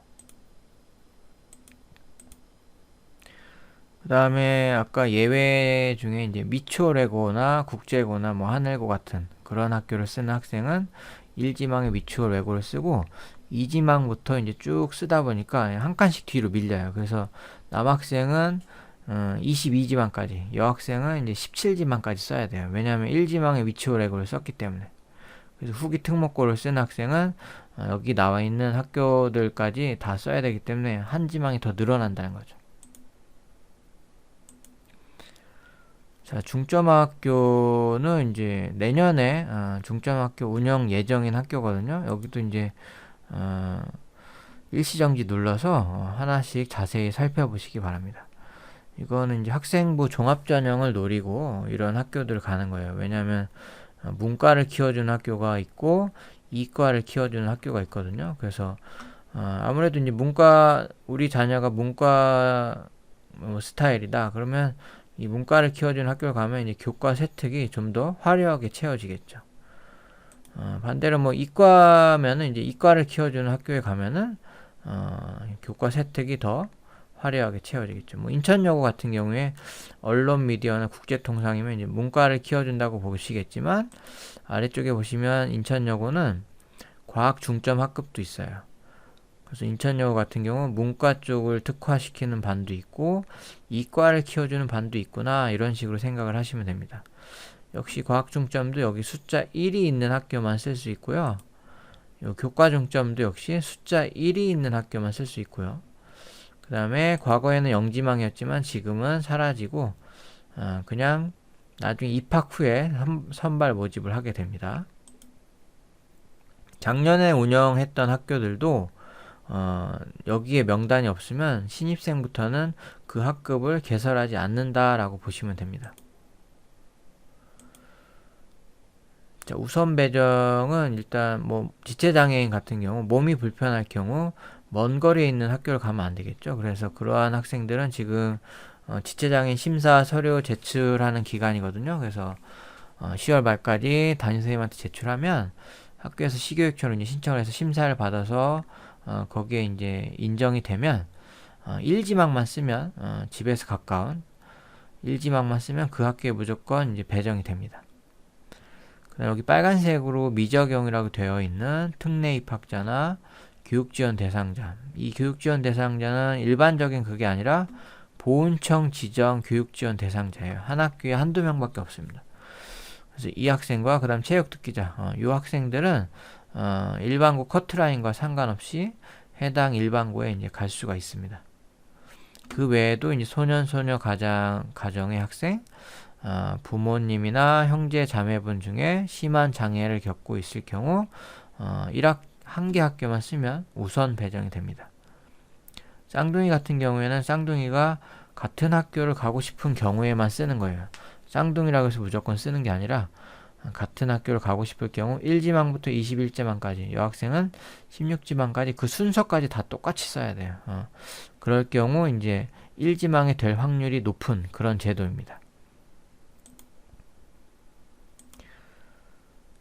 그 다음에 아까 예외 중에 이제 미추홀외고나 국제고나 뭐 하늘고 같은 그런 학교를 쓰는 학생은 1지망에 미추홀 외고를 쓰고 2지망부터 이제 쭉 쓰다 보니까 한 칸씩 뒤로 밀려요. 그래서 남학생은 22지망까지, 여학생은 이제 17지망까지 써야 돼요. 왜냐하면 1지망에 미추홀 외고를 썼기 때문에. 그래서 후기 특목고를 쓴 학생은 여기 나와 있는 학교들까지 다 써야 되기 때문에 한 지망이 더 늘어난다는 거죠. 자, 중점학교는 이제 내년에 중점학교 운영 예정인 학교거든요. 여기도 이제 일시정지 눌러서 하나씩 자세히 살펴보시기 바랍니다. 이거는 이제 학생부 종합전형을 노리고 이런 학교들을 가는 거예요. 왜냐하면 문과를 키워주는 학교가 있고 이과를 키워주는 학교가 있거든요. 그래서 아무래도 이제 문과, 우리 자녀가 문과 스타일이다 그러면 이 문과를 키워주는 학교를 가면 이제 교과 세특이 좀 더 화려하게 채워지겠죠. 반대로 뭐 이과면은 이제 이과를 키워주는 학교에 가면은 교과 세특이 더 화려하게 채워지겠죠. 뭐 인천여고 같은 경우에 언론 미디어나 국제통상이면 이제 문과를 키워준다고 보시겠지만 아래쪽에 보시면 인천여고는 과학 중점 학급도 있어요. 그래서 인천여고 같은 경우 문과 쪽을 특화시키는 반도 있고 이과를 키워주는 반도 있구나, 이런 식으로 생각을 하시면 됩니다. 역시 과학 중점도 여기 숫자 1이 있는 학교만 쓸 수 있고요. 요 교과 중점도 역시 숫자 1이 있는 학교만 쓸 수 있고요. 그 다음에 과거에는 영지망이었지만 지금은 사라지고 그냥 나중에 입학 후에 선발 모집을 하게 됩니다. 작년에 운영했던 학교들도 여기에 명단이 없으면 신입생부터는 그 학급을 개설하지 않는다라고 보시면 됩니다. 자, 우선 배정은 일단 뭐 지체장애인 같은 경우 몸이 불편할 경우 먼 거리에 있는 학교를 가면 안 되겠죠. 그래서 그러한 학생들은 지금 지체장애인 심사 서류 제출하는 기간이거든요. 그래서 10월 말까지 담임선생님한테 제출하면 학교에서 시교육처로 이제 신청을 해서 심사를 받아서 거기에 이제 인정이 되면 1지망만 쓰면 집에서 가까운 1지망만 쓰면 그 학교에 무조건 이제 배정이 됩니다. 그다음 여기 빨간색으로 미적용이라고 되어 있는 특례 입학자나 교육지원 대상자. 이 교육지원 대상자는 일반적인 그게 아니라 보훈청 지정 교육지원 대상자예요. 한 학교에 한두 명밖에 없습니다. 그래서 이 학생과 그 다음 체육특기자, 이 학생들은 일반고 커트라인과 상관없이 해당 일반고에 이제 갈 수가 있습니다. 그 외에도 이제 소년소녀 가정의 학생, 부모님이나 형제 자매분 중에 심한 장애를 겪고 있을 경우 한 개 학교만 쓰면 우선 배정이 됩니다. 쌍둥이 같은 경우에는 쌍둥이가 같은 학교를 가고 싶은 경우에만 쓰는 거예요. 쌍둥이라고 해서 무조건 쓰는 게 아니라 같은 학교를 가고 싶을 경우 1지망부터 21지망까지, 여학생은 16지망까지 그 순서까지 다 똑같이 써야 돼요. 그럴 경우 이제 1지망이 될 확률이 높은 그런 제도입니다.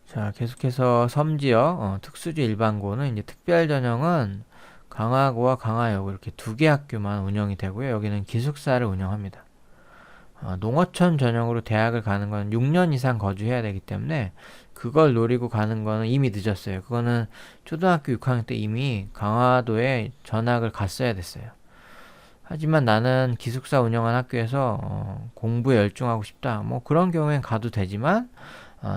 자, 계속해서 섬지역 특수지 일반고는 이제 특별전형은 강화고와 강화여고 이렇게 두 개 학교만 운영이 되고요. 여기는 기숙사를 운영합니다. 농어촌 전형으로 대학을 가는 건 6년 이상 거주해야 되기 때문에 그걸 노리고 가는 거는 이미 늦었어요. 그거는 초등학교 6학년 때 이미 강화도에 전학을 갔어야 됐어요. 하지만 나는 기숙사 운영한 학교에서 공부에 열중하고 싶다, 뭐 그런 경우엔 가도 되지만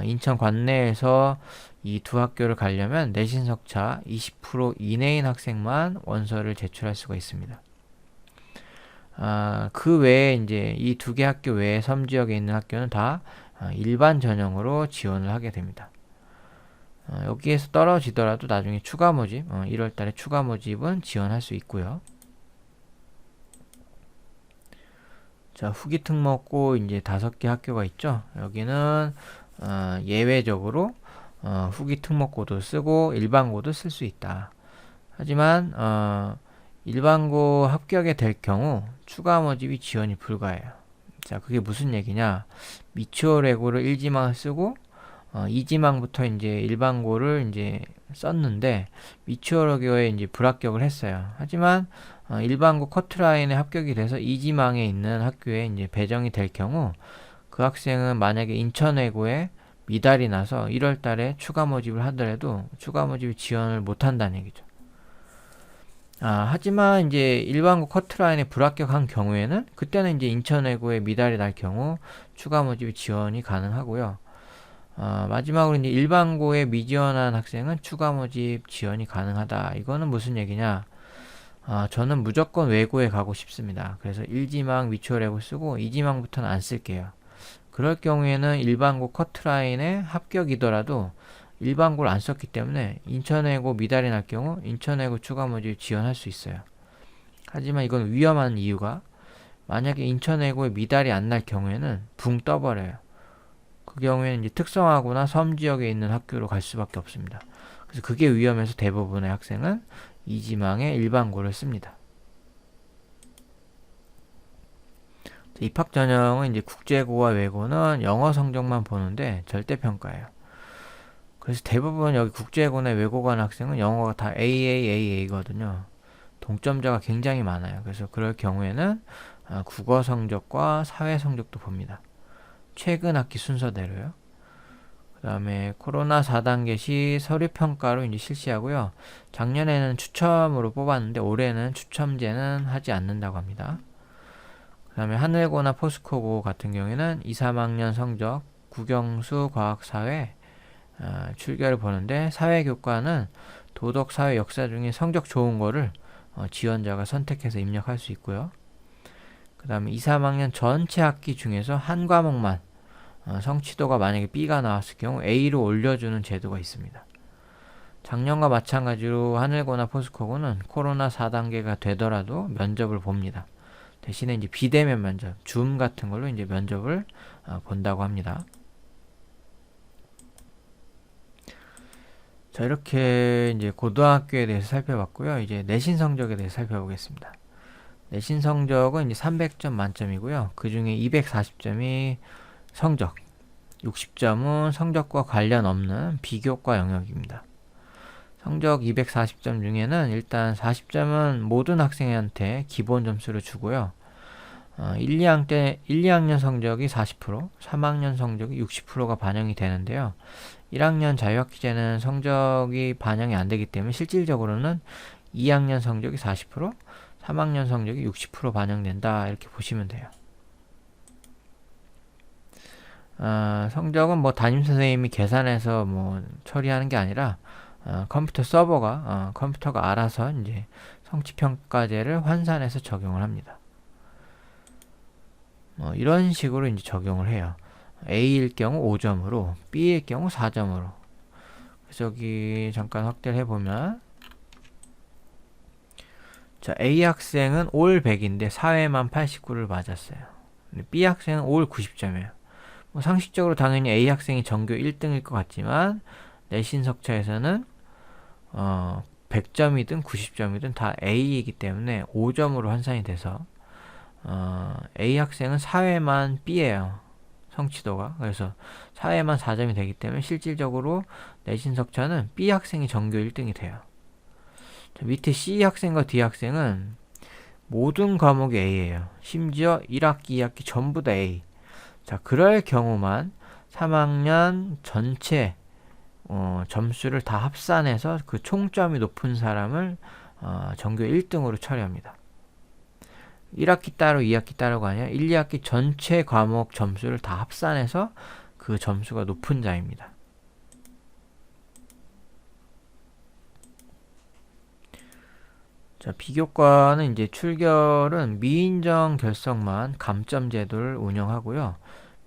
인천 관내에서 이 두 학교를 가려면 내신 석차 20% 이내인 학생만 원서를 제출할 수가 있습니다. 그 외에 이제 이 두 개 학교 외에 섬지역에 있는 학교는 다 일반 전형으로 지원을 하게 됩니다. 여기에서 떨어지더라도 나중에 추가 모집, 1월 달에 추가 모집은 지원할 수 있고요. 자, 후기 특목고 이제 5개 학교가 있죠. 여기는 예외적으로 후기 특목고도 쓰고 일반고도 쓸 수 있다. 하지만 일반고 합격이 될 경우 추가 모집이 지원이 불가해요. 자, 그게 무슨 얘기냐? 미추홀 외고를 1지망을 쓰고 2지망부터 이제 일반고를 이제 썼는데 미추홀 외고에 이제 불합격을 했어요. 하지만 일반고 커트라인에 합격이 돼서 2지망에 있는 학교에 이제 배정이 될 경우 그 학생은 만약에 인천외고에 미달이 나서 1월 달에 추가 모집을 하더라도 추가 모집을 지원을 못 한다는 얘기죠. 하지만 이제 일반고 커트라인에 불합격한 경우에는 그때는 이제 인천외고에 미달이 날 경우 추가 모집 지원이 가능하고요. 마지막으로 이제 일반고에 미지원한 학생은 추가 모집 지원이 가능하다. 이거는 무슨 얘기냐? 저는 무조건 외고에 가고 싶습니다. 그래서 1지망 미추홀 외고 쓰고 2지망부터는 안 쓸게요. 그럴 경우에는 일반고 커트라인에 합격이더라도 일반고를 안 썼기 때문에 인천외고 미달이 날 경우 인천외고 추가 모집 지원할 수 있어요. 하지만 이건 위험한 이유가 만약에 인천외고에 미달이 안 날 경우에는 붕 떠버려요. 그 경우에는 이제 특성화고나 섬지역에 있는 학교로 갈 수밖에 없습니다. 그래서 그게 위험해서 대부분의 학생은 이지망에 일반고를 씁니다. 입학 전형은 이제 국제고와 외고는 영어 성적만 보는데 절대평가예요. 그래서 대부분 여기 국제고나 외고 간 학생은 영어가 다 AAAA거든요. 동점자가 굉장히 많아요. 그래서 그럴 경우에는 국어 성적과 사회 성적도 봅니다. 최근 학기 순서대로요. 그 다음에 코로나 4단계 시 서류평가로 이제 실시하고요. 작년에는 추첨으로 뽑았는데 올해는 추첨제는 하지 않는다고 합니다. 그 다음에 하늘고나 포스코고 같은 경우에는 2, 3학년 성적, 국영수, 과학, 사회 출결을 보는데 사회교과는 도덕, 사회, 역사 중에 성적 좋은 거를 지원자가 선택해서 입력할 수 있고요. 그 다음에 2, 3학년 전체 학기 중에서 한 과목만 성취도가 만약에 B가 나왔을 경우 A로 올려주는 제도가 있습니다. 작년과 마찬가지로 하늘고나 포스코고는 코로나 4단계가 되더라도 면접을 봅니다. 대신에 이제 비대면 면접, 줌 같은 걸로 이제 면접을 본다고 합니다. 자, 이렇게 이제 고등학교에 대해서 살펴봤고요. 이제 내신 성적에 대해서 살펴보겠습니다. 내신 성적은 이제 300점 만점이고요. 그 중에 240점이 성적, 60점은 성적과 관련 없는 비교과 영역입니다. 성적 240점 중에는 일단 40점은 모든 학생한테 기본 점수를 주고요. 1, 2학년 성적이 40%, 3학년 성적이 60%가 반영이 되는데요. 1학년 자유학기제는 성적이 반영이 안 되기 때문에 실질적으로는 2학년 성적이 40%, 3학년 성적이 60% 반영된다. 이렇게 보시면 돼요. 성적은 뭐 담임선생님이 계산해서 뭐 처리하는 게 아니라 컴퓨터 서버가 컴퓨터가 알아서 이제 성취평가제를 환산해서 적용을 합니다. 이런 식으로 이제 적용을 해요. A일 경우 5점으로, B일 경우 4점으로. 그래서 여기 잠깐 확대를 해보면, 자, A 학생은 올 100인데 사회만 89를 맞았어요. 근데 B 학생은 올 90점이에요. 뭐 상식적으로 당연히 A 학생이 전교 1등일 것 같지만 내신 석차에서는 100점이든 90점이든 다 A이기 때문에 5점으로 환산이 돼서 A 학생은 사회만 B예요. 성취도가. 그래서 사회만 4점이 되기 때문에 실질적으로 내신 석차는 B 학생이 전교 1등이 돼요. 자, 밑에 C 학생과 D 학생은 모든 과목이 A예요. 심지어 1학기, 2학기 전부 다 A. 자, 그럴 경우만 3학년 전체 점수를 다 합산해서 그 총점이 높은 사람을 전교 1등으로 처리합니다. 1학기 따로 2학기 따로가 아니라 1, 2학기 전체 과목 점수를 다 합산해서 그 점수가 높은 자입니다. 자, 비교과는 이제 출결은 미인정 결석만 감점 제도를 운영하고요.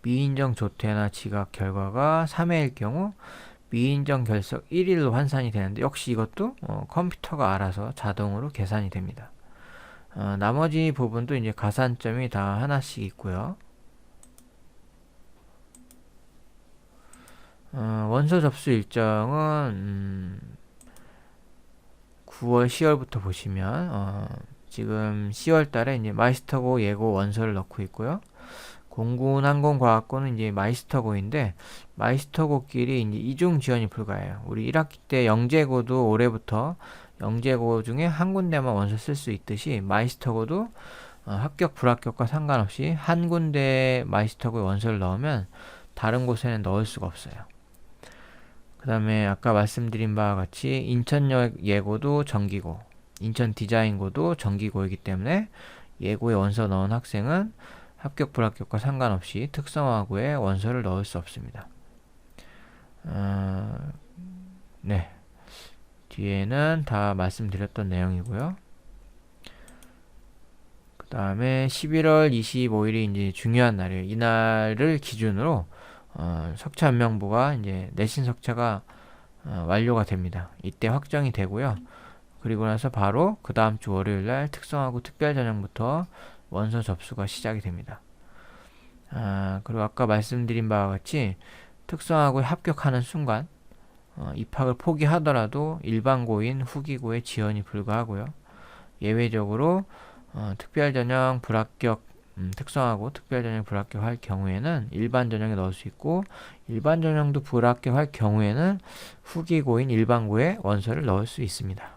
미인정 조퇴나 지각 결과가 3회일 경우 미인정 결석 1일로 환산이 되는데 역시 이것도 컴퓨터가 알아서 자동으로 계산이 됩니다. 나머지 부분도 이제 가산점이 다 하나씩 있고요. 원서 접수 일정은 9월, 10월부터 보시면 지금 10월 달에 이제 마이스터고 예고 원서를 넣고 있고요. 공군 항공과학고는 이제 마이스터고인데 마이스터고끼리 이제 이중 지원이 불가해요. 우리 1학기 때 영재고도 올해부터 영재고 중에 한 군데만 원서 쓸 수 있듯이 마이스터고도 합격 불합격과 상관없이 한 군데 마이스터고에 원서를 넣으면 다른 곳에는 넣을 수가 없어요. 그 다음에 아까 말씀드린 바와 같이 인천역 예고도 정기고 인천 디자인고도 정기고이기 때문에 예고에 원서 넣은 학생은 합격 불합격과 상관없이 특성화고에 원서를 넣을 수 없습니다. 네, 뒤에는 다 말씀드렸던 내용이고요. 그 다음에 11월 25일이 이제 중요한 날이에요. 이날을 기준으로 석차 안명부가 이제 내신 석차가 완료가 됩니다. 이때 확정이 되고요. 그리고 나서 바로 그 다음 주 월요일 날 특성화고 특별전형부터 원서 접수가 시작이 됩니다. 그리고 아까 말씀드린 바와 같이 특성화고에 합격하는 순간 입학을 포기하더라도 일반고인 후기고에 지원이 불가하고요. 예외적으로 특별전형 불합격 특성화고 특별전형 불합격할 경우에는 일반전형에 넣을 수 있고 일반전형도 불합격할 경우에는 후기고인 일반고에 원서를 넣을 수 있습니다.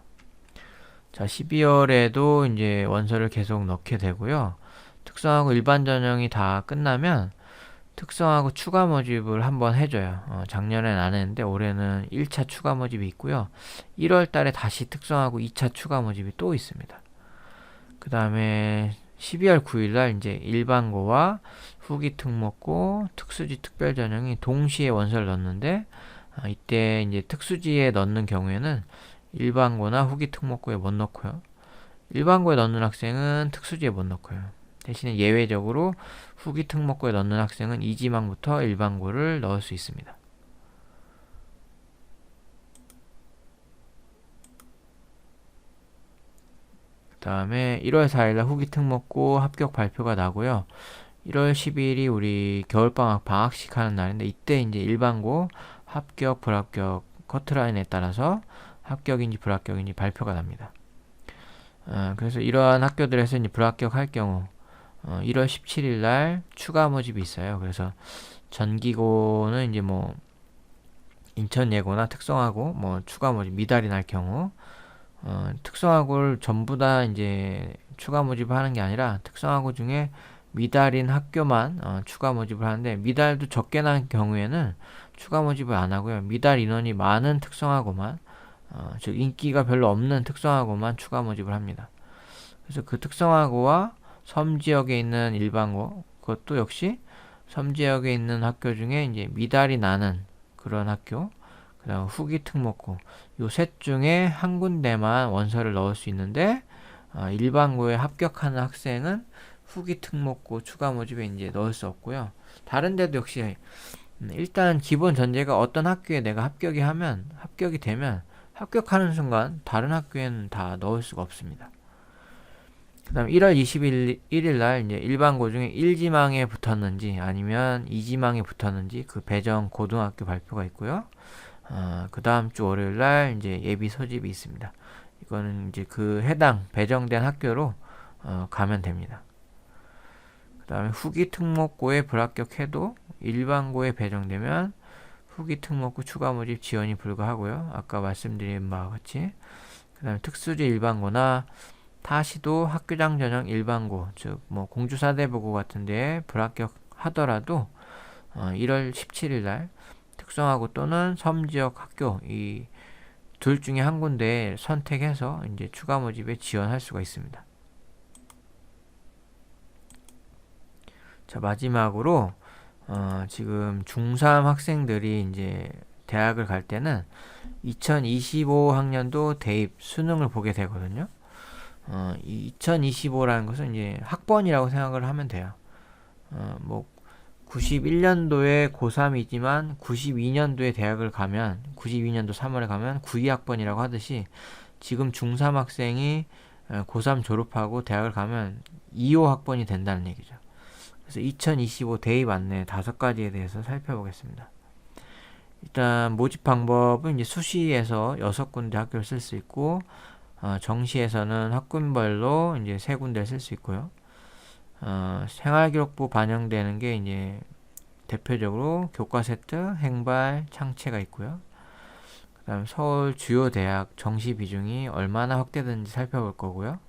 자, 12월에도 이제 원서를 계속 넣게 되고요. 특성화고 일반전형이 다 끝나면 특성화고 추가 모집을 한번 해줘요. 작년엔 안 했는데 올해는 1차 추가 모집이 있고요. 1월 달에 다시 특성화고 2차 추가 모집이 또 있습니다. 그 다음에 12월 9일날 이제 일반고와 후기 특목고 특수지 특별전형이 동시에 원서를 넣는데 이때 이제 특수지에 넣는 경우에는 일반고나 후기 특목고에 못 넣고요. 일반고에 넣는 학생은 특수지에 못 넣고요. 대신에 예외적으로 후기 특목고에 넣는 학생은 이지망부터 일반고를 넣을 수 있습니다. 그 다음에 1월 4일날 후기 특목고 합격 발표가 나고요. 1월 12일이 우리 겨울방학 방학식 하는 날인데 이때 이제 일반고 합격 불합격 커트라인에 따라서 합격인지 불합격인지 발표가 납니다. 그래서 이러한 학교들에서 이제 불합격할 경우 1월 17일 날 추가 모집이 있어요. 그래서 전기고는 이제 뭐 인천예고나 특성화고 뭐 추가 모집 미달이 날 경우 특성화고를 전부 다 이제 추가 모집을 하는 게 아니라 특성화고 중에 미달인 학교만 추가 모집을 하는데 미달도 적게 난 경우에는 추가 모집을 안 하고요. 미달 인원이 많은 특성화고만 즉 인기가 별로 없는 특성화고만 추가 모집을 합니다. 그래서 그 특성화고와 섬지역에 있는 일반고 그것도 역시 섬지역에 있는 학교 중에 이제 미달이 나는 그런 학교 그 다음 후기 특목고 요 셋 중에 한 군데만 원서를 넣을 수 있는데 일반고에 합격하는 학생은 후기 특목고 추가 모집에 이제 넣을 수 없고요. 다른 데도 역시 일단 기본 전제가 어떤 학교에 내가 합격이 되면 합격하는 순간 다른 학교에는 다 넣을 수가 없습니다. 그 다음 1월 21일 날 이제 일반고 중에 1지망에 붙었는지 아니면 2지망에 붙었는지 그 배정 고등학교 발표가 있고요. 그 다음 주 월요일 날 이제 예비 소집이 있습니다. 이거는 이제 그 해당 배정된 학교로 가면 됩니다. 그 다음에 후기 특목고에 불합격해도 일반고에 배정되면 후기 특목고 추가 모집 지원이 불가하고요. 아까 말씀드린 바와 같이 그 다음에 특수지 일반고나 타시도 학교장 전형 일반고 즉 뭐 공주사대부고 같은 데에 불합격하더라도 1월 17일 날 특성화고 또는 섬지역 학교 이 둘 중에 한 군데 선택해서 이제 추가 모집에 지원할 수가 있습니다. 자, 마지막으로 지금 중3 학생들이 이제 대학을 갈 때는 2025학년도 대입 수능을 보게 되거든요. 이 2025라는 것은 이제 학번이라고 생각을 하면 돼요. 뭐 91년도에 고3이지만 92년도에 대학을 가면 92년도 3월에 가면 92학번이라고 하듯이 지금 중3 학생이 고3 졸업하고 대학을 가면 25학번이 된다는 얘기죠. 그래서 2025 대입 안내 5가지에 대해서 살펴보겠습니다. 일단 모집 방법은 이제 수시에서 6군데 학교를 쓸 수 있고 정시에서는 학군별로 이제 3군데를 쓸 수 있고요. 생활기록부 반영되는 게 이제 대표적으로 교과세트, 행발, 창체가 있고요. 그 다음 서울 주요 대학 정시 비중이 얼마나 확대되는지 살펴볼 거고요.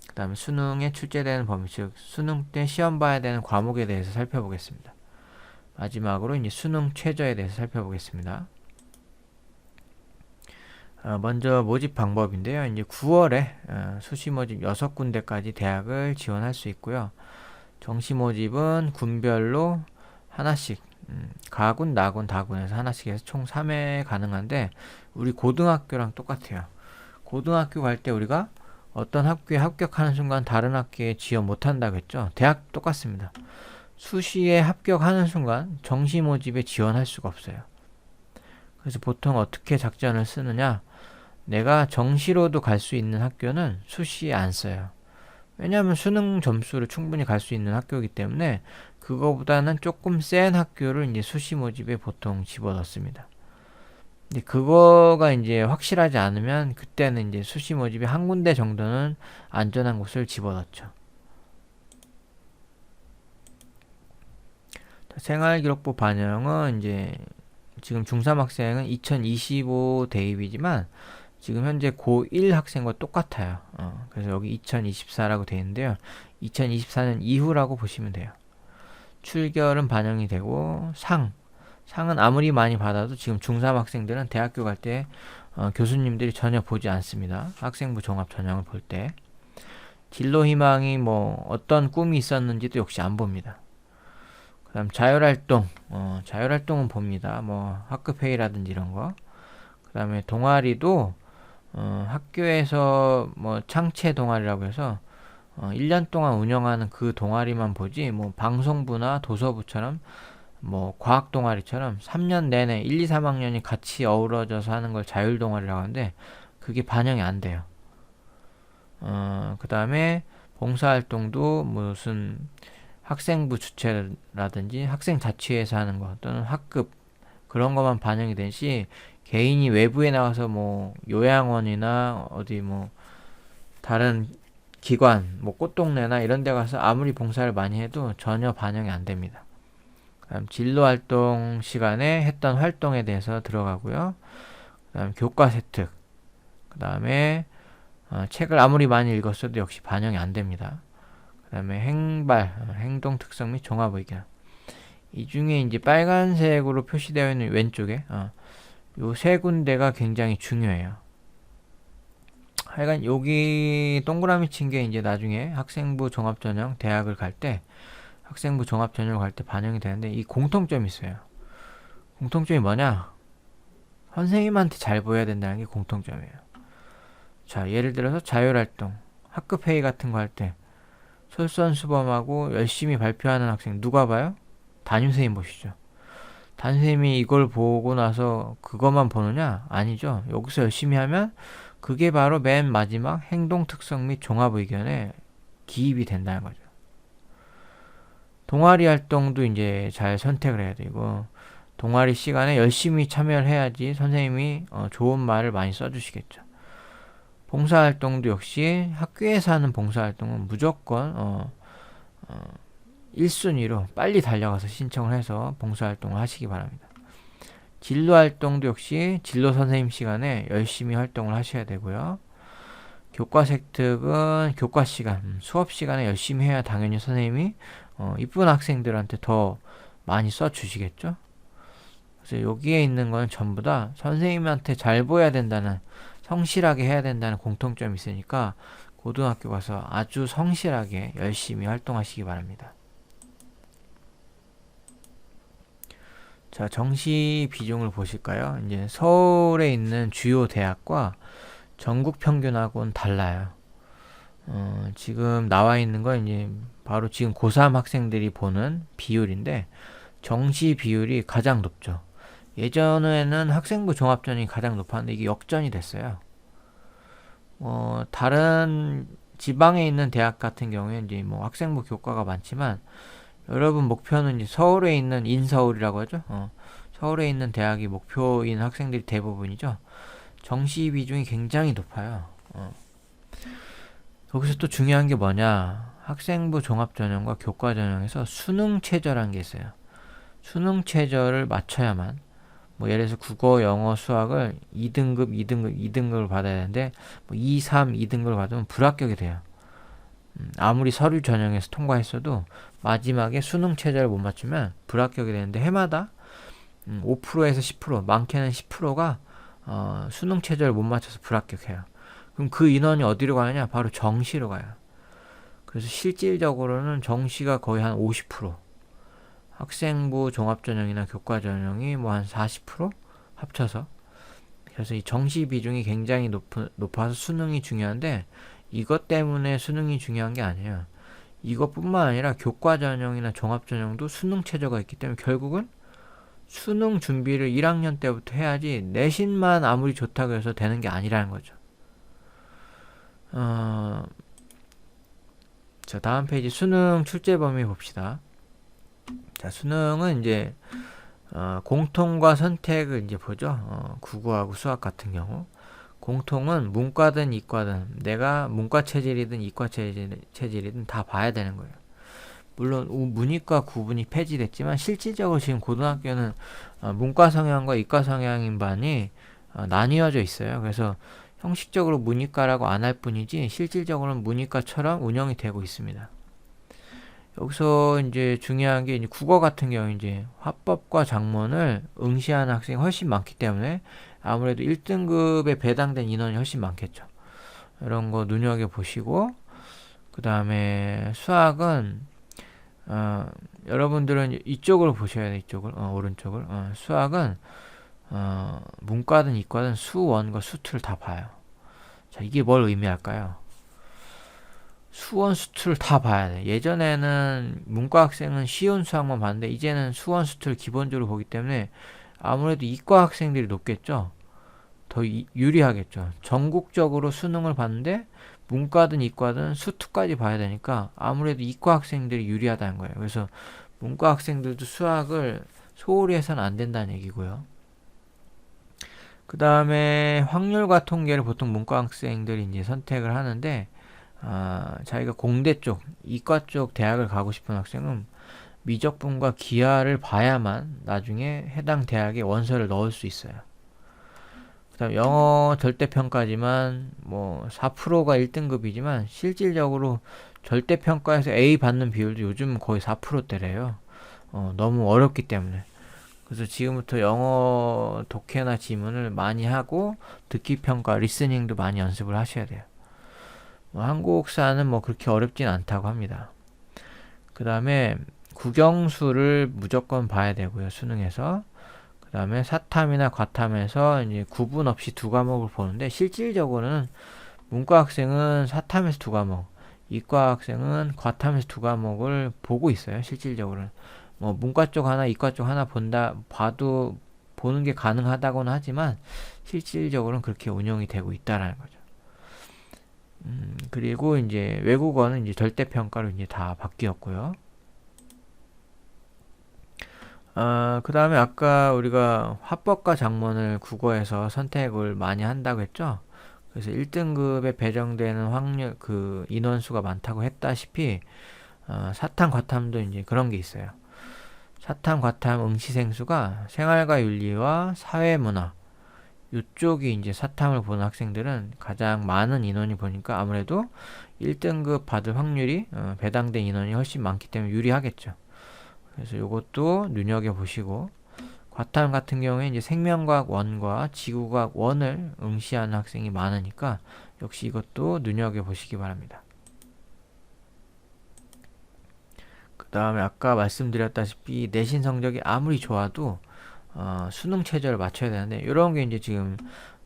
그 다음에 수능에 출제되는 범위, 즉 수능 때 시험 봐야 되는 과목에 대해서 살펴보겠습니다. 마지막으로 이제 수능 최저에 대해서 살펴보겠습니다. 먼저 모집 방법인데요. 이제 9월에 수시 모집 6군데까지 대학을 지원할 수 있고요. 정시 모집은 군별로 하나씩, 가군, 나군, 다군에서 하나씩 해서 총 3회 가능한데 우리 고등학교랑 똑같아요. 고등학교 갈 때 우리가 어떤 학교에 합격하는 순간 다른 학교에 지원 못한다고 했죠. 대학 똑같습니다. 수시에 합격하는 순간 정시 모집에 지원할 수가 없어요. 그래서 보통 어떻게 작전을 쓰느냐, 내가 정시로도 갈 수 있는 학교는 수시에 안 써요. 왜냐하면 수능 점수를 충분히 갈 수 있는 학교이기 때문에 그거보다는 조금 센 학교를 이제 수시 모집에 보통 집어넣습니다. 근데 그거가 이제 확실하지 않으면 그때는 이제 수시 모집에 한 군데 정도는 안전한 곳을 집어넣죠. 생활기록부 반영은 이제 지금 중3 학생은 2025 대입이지만 지금 현재 고1 학생과 똑같아요. 그래서 여기 2024라고 되어 있는데요. 2024년 이후라고 보시면 돼요. 출결은 반영이 되고 상은 아무리 많이 받아도 지금 중3 학생들은 대학교 갈 때 교수님들이 전혀 보지 않습니다. 학생부 종합 전형을 볼 때. 진로 희망이 뭐 어떤 꿈이 있었는지도 역시 안 봅니다. 그 다음 자율활동, 자율활동은 봅니다. 뭐 학급회의라든지 이런 거. 그 다음에 동아리도 학교에서 뭐 창체 동아리라고 해서 1년 동안 운영하는 그 동아리만 보지 뭐 방송부나 도서부처럼 뭐 과학 동아리처럼 3년 내내 1, 2, 3학년이 같이 어우러져서 하는 걸 자율 동아리라고 하는데 그게 반영이 안 돼요. 그 다음에 봉사활동도 무슨 학생부 주최라든지 학생 자치회에서 하는 거 또는 학급 그런 것만 반영이 되지 개인이 외부에 나가서 뭐 요양원이나 어디 뭐 다른 기관 뭐 꽃동네나 이런 데 가서 아무리 봉사를 많이 해도 전혀 반영이 안 됩니다. 그다음 진로활동 시간에 했던 활동에 대해서 들어가고요. 그다음 교과 세특, 그다음에 책을 아무리 많이 읽었어도 역시 반영이 안 됩니다. 그다음에 행발, 행동 특성 및 종합 의견. 이 중에 이제 빨간색으로 표시되어 있는 왼쪽에 요 세 군데가 굉장히 중요해요. 하여간 여기 동그라미 친 게 이제 나중에 학생부 종합전형 대학을 갈 때 학생부 종합전형을 갈 때 반영이 되는데 이 공통점이 있어요. 공통점이 뭐냐? 선생님한테 잘 보여야 된다는 게 공통점이에요. 자, 예를 들어서 자율활동, 학급회의 같은 거 할 때 솔선수범하고 열심히 발표하는 학생 누가 봐요? 담임선생님 보시죠. 담임선생님이 이걸 보고 나서 그것만 보느냐? 아니죠. 여기서 열심히 하면 그게 바로 맨 마지막 행동 특성 및 종합 의견에 기입이 된다는 거죠. 동아리 활동도 이제 잘 선택을 해야 되고 동아리 시간에 열심히 참여를 해야지 선생님이 좋은 말을 많이 써주시겠죠. 봉사활동도 역시 학교에서 하는 봉사활동은 무조건 1순위로 빨리 달려가서 신청을 해서 봉사활동을 하시기 바랍니다. 진로활동도 역시 진로 선생님 시간에 열심히 활동을 하셔야 되고요. 교과 세특은 교과 시간, 수업 시간에 열심히 해야 당연히 선생님이 이쁜 학생들한테 더 많이 써주시겠죠. 그래서 여기에 있는 건 전부 다 선생님한테 잘 보여야 된다는, 성실하게 해야 된다는 공통점이 있으니까 고등학교 가서 아주 성실하게 열심히 활동하시기 바랍니다. 자, 정시 비중을 보실까요? 이제 서울에 있는 주요 대학과 전국 평균하고는 달라요. 지금 나와 있는 건 이제 바로 지금 고3 학생들이 보는 비율인데 정시 비율이 가장 높죠. 예전에는 학생부 종합전이 가장 높았는데 이게 역전이 됐어요. 다른 지방에 있는 대학 같은 경우에 이제 뭐 학생부 교과가 많지만 여러분 목표는 이제 서울에 있는 인서울이라고 하죠. 서울에 있는 대학이 목표인 학생들이 대부분이죠. 정시 비중이 굉장히 높아요. 여기서 또 중요한 게 뭐냐? 학생부 종합전형과 교과전형에서 수능 최저라는 게 있어요. 수능 최저를 맞춰야만 뭐 예를 들어서 국어, 영어, 수학을 2등급, 2등급, 2등급을 받아야 되는데 뭐 2, 3, 2등급을 받으면 불합격이 돼요. 아무리 서류 전형에서 통과했어도 마지막에 수능 최저를 못 맞추면 불합격이 되는데 해마다 5%에서 10%, 많게는 10%가 수능 최저를 못 맞춰서 불합격해요. 그럼 그 인원이 어디로 가느냐? 바로 정시로 가요. 그래서 실질적으로는 정시가 거의 한 50%, 학생부 종합전형이나 교과전형이 뭐 한 40% 합쳐서. 그래서 이 정시 비중이 굉장히 높아서 수능이 중요한데 이것 때문에 수능이 중요한 게 아니에요. 이것뿐만 아니라 교과전형이나 종합전형도 수능 최저가 있기 때문에 결국은 수능 준비를 1학년 때부터 해야지 내신만 아무리 좋다고 해서 되는 게 아니라는 거죠. 자, 다음 페이지 수능 출제 범위 봅시다. 자, 수능은 이제 공통과 선택을 이제 보죠. 국어하고 수학 같은 경우. 공통은 문과든 이과든 내가 문과 체질이든 이과 체질이든 다 봐야 되는 거예요. 물론 문이과 구분이 폐지됐지만 실질적으로 지금 고등학교는 문과 성향과 이과 성향인 반이 나뉘어져 있어요. 그래서 형식적으로 문이과라고 안 할 뿐이지 실질적으로는 문이과처럼 운영이 되고 있습니다. 여기서 이제 중요한 게 이제 국어 같은 경우 이제 화법과 작문을 응시하는 학생이 훨씬 많기 때문에 아무래도 1등급에 배당된 인원이 훨씬 많겠죠. 이런 거 눈여겨 보시고, 그 다음에 수학은 여러분들은 이쪽으로 보셔야 돼요. 이쪽을 오른쪽을. 수학은 문과든 이과든 수1과 수2를 다 봐요. 자, 이게 뭘 의미할까요? 수원, 수2를 다 봐야 돼. 예전에는 문과 학생은 쉬운 수학만 봤는데 이제는 수원, 수2를 기본적으로 보기 때문에 아무래도 이과 학생들이 높겠죠. 더 유리하겠죠. 전국적으로 수능을 봤는데 문과든 이과든 수2까지 봐야 되니까 아무래도 이과 학생들이 유리하다는 거예요. 그래서 문과 학생들도 수학을 소홀히 해서는 안 된다는 얘기고요. 그 다음에 확률과 통계를 보통 문과 학생들이 이제 선택을 하는데 자기가 공대 쪽, 이과 쪽 대학을 가고 싶은 학생은 미적분과 기하를 봐야만 나중에 해당 대학에 원서를 넣을 수 있어요. 그 다음 영어 절대평가지만 뭐 4%가 1등급이지만 실질적으로 절대평가에서 A 받는 비율도 요즘 거의 4%대래요. 너무 어렵기 때문에. 그래서 지금부터 영어 독해나 지문을 많이 하고 듣기평가, 리스닝도 많이 연습을 하셔야 돼요. 한국사는 뭐 그렇게 어렵진 않다고 합니다. 그 다음에 국영수를 무조건 봐야 되고요. 수능에서. 그 다음에 사탐이나 과탐에서 이제 구분 없이 두 과목을 보는데 실질적으로는 문과 학생은 사탐에서 두 과목, 이과 학생은 과탐에서 두 과목을 보고 있어요. 실질적으로는. 뭐 문과 쪽 하나, 이과 쪽 하나 봐도 보는 게 가능하다고는 하지만 실질적으로는 그렇게 운영이 되고 있다라는 거죠. 그리고 이제 외국어는 이제 절대평가로 이제 다 바뀌었고요. 그 다음에 아까 우리가 화법과 작문을 국어에서 선택을 많이 한다고 했죠. 그래서 1등급에 배정되는 확률, 그 인원수가 많다고 했다시피, 사탐, 과탐도 이제 그런 게 있어요. 사탐, 과탐 응시생수가 생활과 윤리와 사회문화, 이쪽이 이제 사탐을 보는 학생들은 가장 많은 인원이 보니까 아무래도 1등급 받을 확률이 배당된 인원이 훨씬 많기 때문에 유리하겠죠. 그래서 이것도 눈여겨보시고, 과탐 같은 경우에 이제 생명과학 1과 지구과학 1을 응시하는 학생이 많으니까 역시 이것도 눈여겨보시기 바랍니다. 그 다음에 아까 말씀드렸다시피 내신 성적이 아무리 좋아도 수능 최저를 맞춰야 되는데 이런 게 이제 지금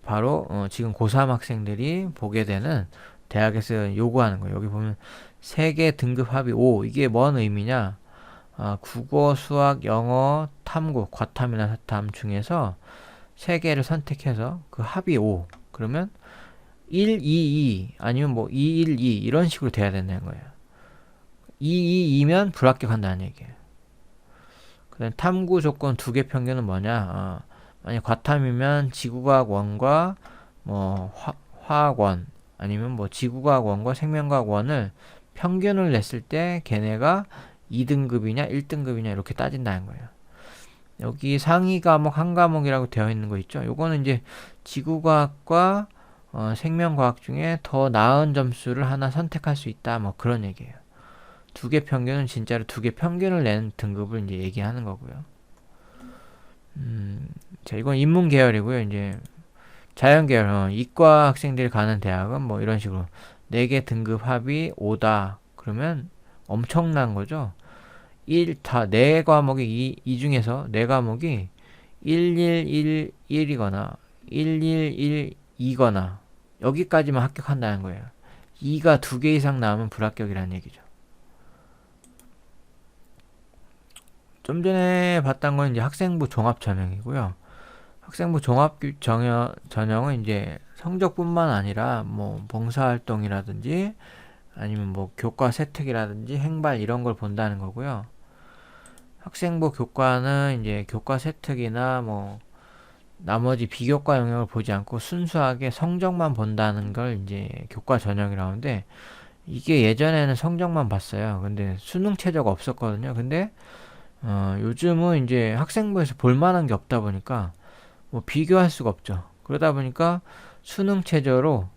바로 지금 고3 학생들이 보게 되는 대학에서 요구하는 거예요. 여기 보면 세계 등급 합이 5. 이게 뭔 의미냐? 국어, 수학, 영어, 탐구, 과탐이나 사탐 중에서 세 개를 선택해서 그 합이 5. 그러면 1, 2, 2 아니면 뭐 2, 1, 2 이런 식으로 돼야 된다는 거예요. 2, 2, 2면 불합격한다는 얘기예요. 그다음 탐구 조건 두 개 평균은 뭐냐? 만약 과탐이면 지구과학 1과 뭐 화학 1 아니면 뭐 지구과학 1과 생명과학 1을 평균을 냈을 때 걔네가 2등급이냐 1등급이냐 이렇게 따진다는 거예요. 여기 상위 과목 한 과목이라고 되어 있는 거 있죠. 요거는 이제 지구과학과 생명과학 중에 더 나은 점수를 하나 선택할 수 있다. 뭐 그런 얘기예요. 두 개 평균은 진짜로 두 개 평균을 낸 등급을 이제 얘기하는 거고요. 자, 이건 인문 계열이고요. 이제 자연 계열, 이과 학생들이 가는 대학은 뭐 이런 식으로 4개 등급 합이 5다. 그러면 엄청난 거죠. 4과목이 이 중에서 4과목이 1111이거나 1112거나 여기까지만 합격한다는 거예요. 2가 2개 이상 나오면 불합격이라는 얘기죠. 좀 전에 봤던 건 이제 학생부 종합 전형이고요. 학생부 종합 전형은 이제 성적뿐만 아니라 뭐 봉사활동이라든지 아니면 뭐 교과 세특이라든지 행발 이런 걸 본다는 거고요. 학생부 교과는 이제 교과 세특이나 뭐 나머지 비교과 영역을 보지 않고 순수하게 성적만 본다는 걸 이제 교과 전형이라고 하는데 이게 예전에는 성적만 봤어요. 근데 수능 최저가 없었거든요. 근데 요즘은 이제 학생부에서 볼 만한 게 없다 보니까 뭐 비교할 수가 없죠. 그러다 보니까 수능 최저로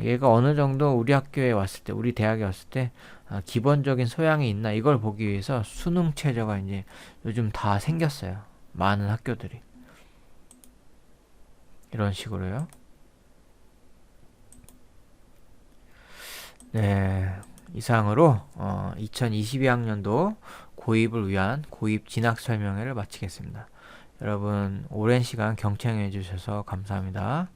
얘가 어느 정도 우리 학교에 왔을 때, 우리 대학에 왔을 때 기본적인 소양이 있나 이걸 보기 위해서 수능 최저가 이제 요즘 다 생겼어요. 많은 학교들이 이런 식으로요. 네, 이상으로 2022학년도 고입을 위한 고입 진학 설명회를 마치겠습니다. 여러분 오랜 시간 경청해 주셔서 감사합니다.